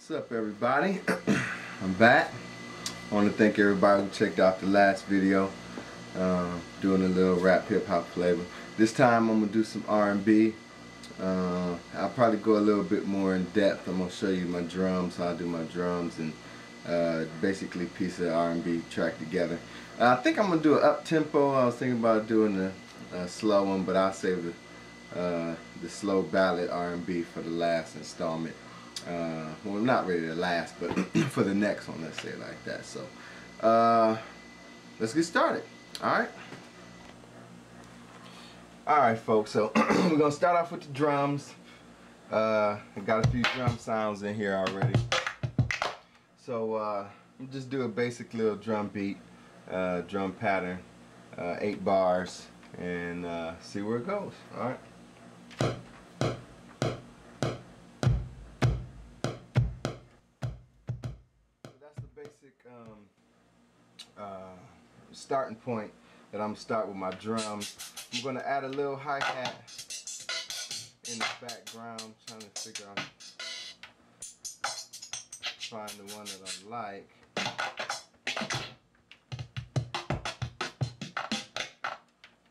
What's up, everybody? I'm back. I want to thank everybody who checked out the last video, doing a little rap hip hop flavor. This time I'm gonna do some R&B. I'll probably go a little bit more in depth. I'm gonna show you my drums, how I do my drums, and basically piece of R&B track together. I think I'm gonna do an up tempo. I was thinking about doing a slow one, but I'll save the slow ballad R&B for the last installment. Well, not really the last, but for the next one, let's say it like that. So let's get started. Alright folks, so we're gonna start off with the drums. I got a few drum sounds in here already, so I'll just do a basic little drum beat, drum pattern, 8 bars, and see where it goes. Alright. Starting point that I'm gonna start with my drums. I'm gonna add a little hi-hat in the background, trying to figure out, find the one that I like.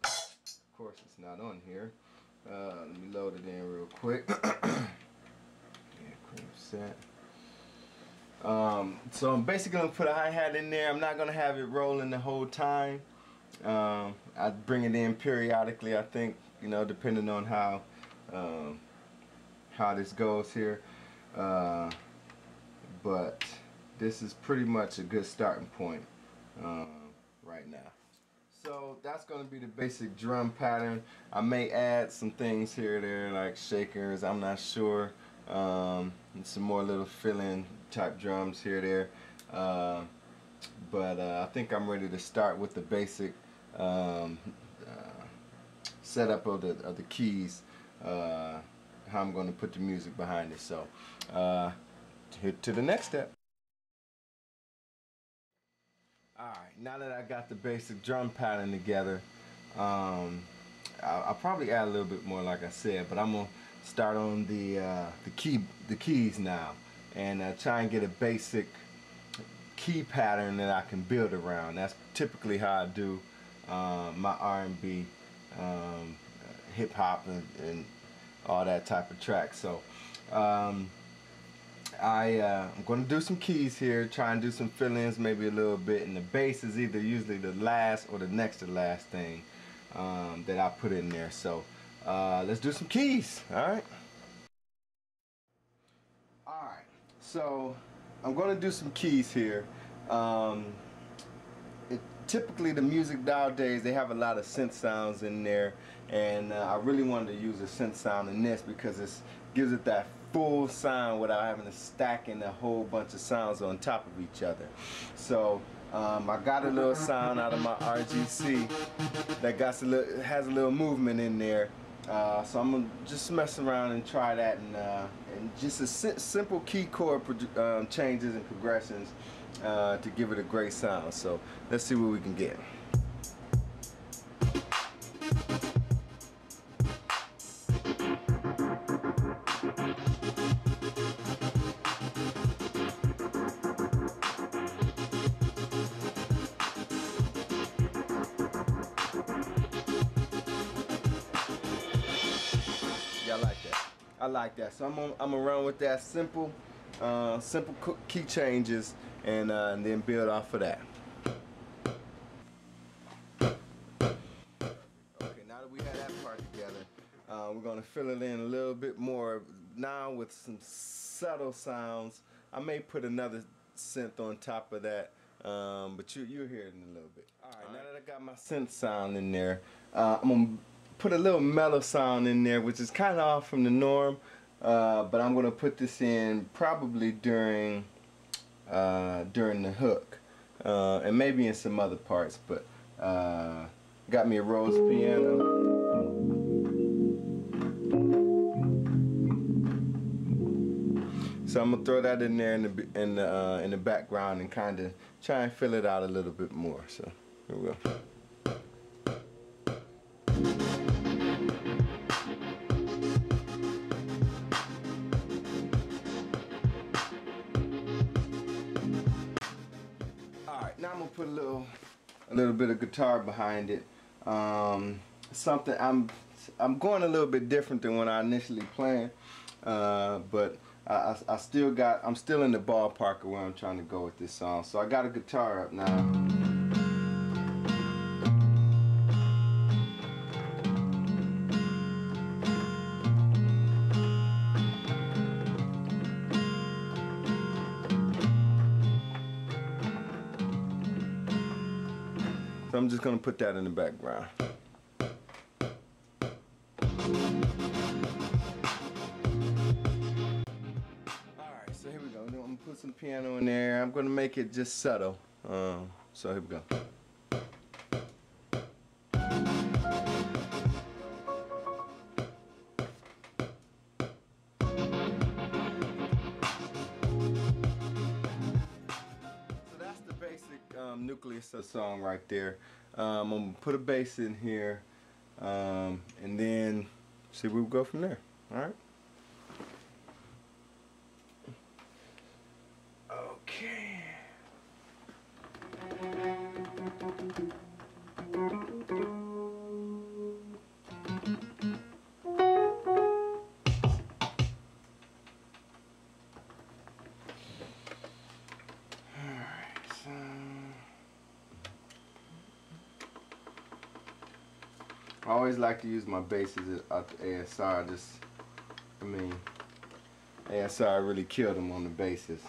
Of course it's not on here. Let me load it in real quick. Set. So I'm basically going to put a hi-hat in there. I'm not going to have it rolling the whole time. I bring it in periodically, I think, you know, depending on how this goes here. But this is pretty much a good starting point right now. So that's going to be the basic drum pattern. I may add some things here or there like shakers, I'm not sure. And some more little fill-in type drums here or there, but I think I'm ready to start with the basic setup of the keys, how I'm going to put the music behind it. So hit to the next step. Alright, now that I got the basic drum pattern together, I'll probably add a little bit more, like I said, but I'm gonna start on the keys now, and try and get a basic key pattern that I can build around. That's typically how I do my R&B, hip hop, and all that type of track. So I'm going to do some keys here, try and do some fill-ins, maybe a little bit, and the bass is either usually the last or the next to last thing that I put in there. So let's do some keys. Alright, so I'm going to do some keys here. Typically the music nowadays, they have a lot of synth sounds in there, and I really wanted to use a synth sound in this because it gives it that full sound without having to stack in a whole bunch of sounds on top of each other. So I got a little sound out of my RGC that has a little movement in there. So I'm gonna just mess around and try that, and just a simple key chord changes and progressions to give it a great sound. So let's see what we can get. I like that. So I'm gonna run with that simple key changes, and then build off of that. Okay, now that we have that part together, we're gonna fill it in a little bit more now with some subtle sounds. I may put another synth on top of that, but you'll hear it in a little bit. All right, now that I got my synth sound in there, I'm gonna put a little mellow sound in there, which is kind of off from the norm, but I'm going to put this in probably during the hook, and maybe in some other parts, but got me a Rhodes piano. So I'm going to throw that in there in the background and kind of try and fill it out a little bit more. So here we go. put a little bit of guitar behind it. Something I'm going a little bit different than when I initially planned, but I'm still in the ballpark of where I'm trying to go with this song. So I got a guitar up now. So I'm just gonna put that in the background. Alright, so here we go. I'm gonna put some piano in there. I'm gonna make it just subtle. So here we go. Nucleus of the song right there. I'm gonna put a bass in here, and then see where we go from there. All right. Okay. I always like to use my basses at the ASR. ASR really killed them on the basses.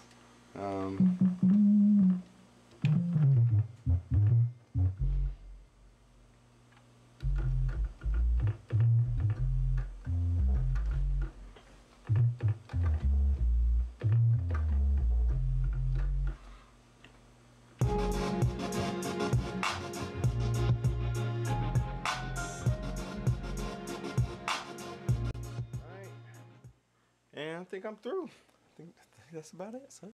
And I think I'm through. I think that's about it, son.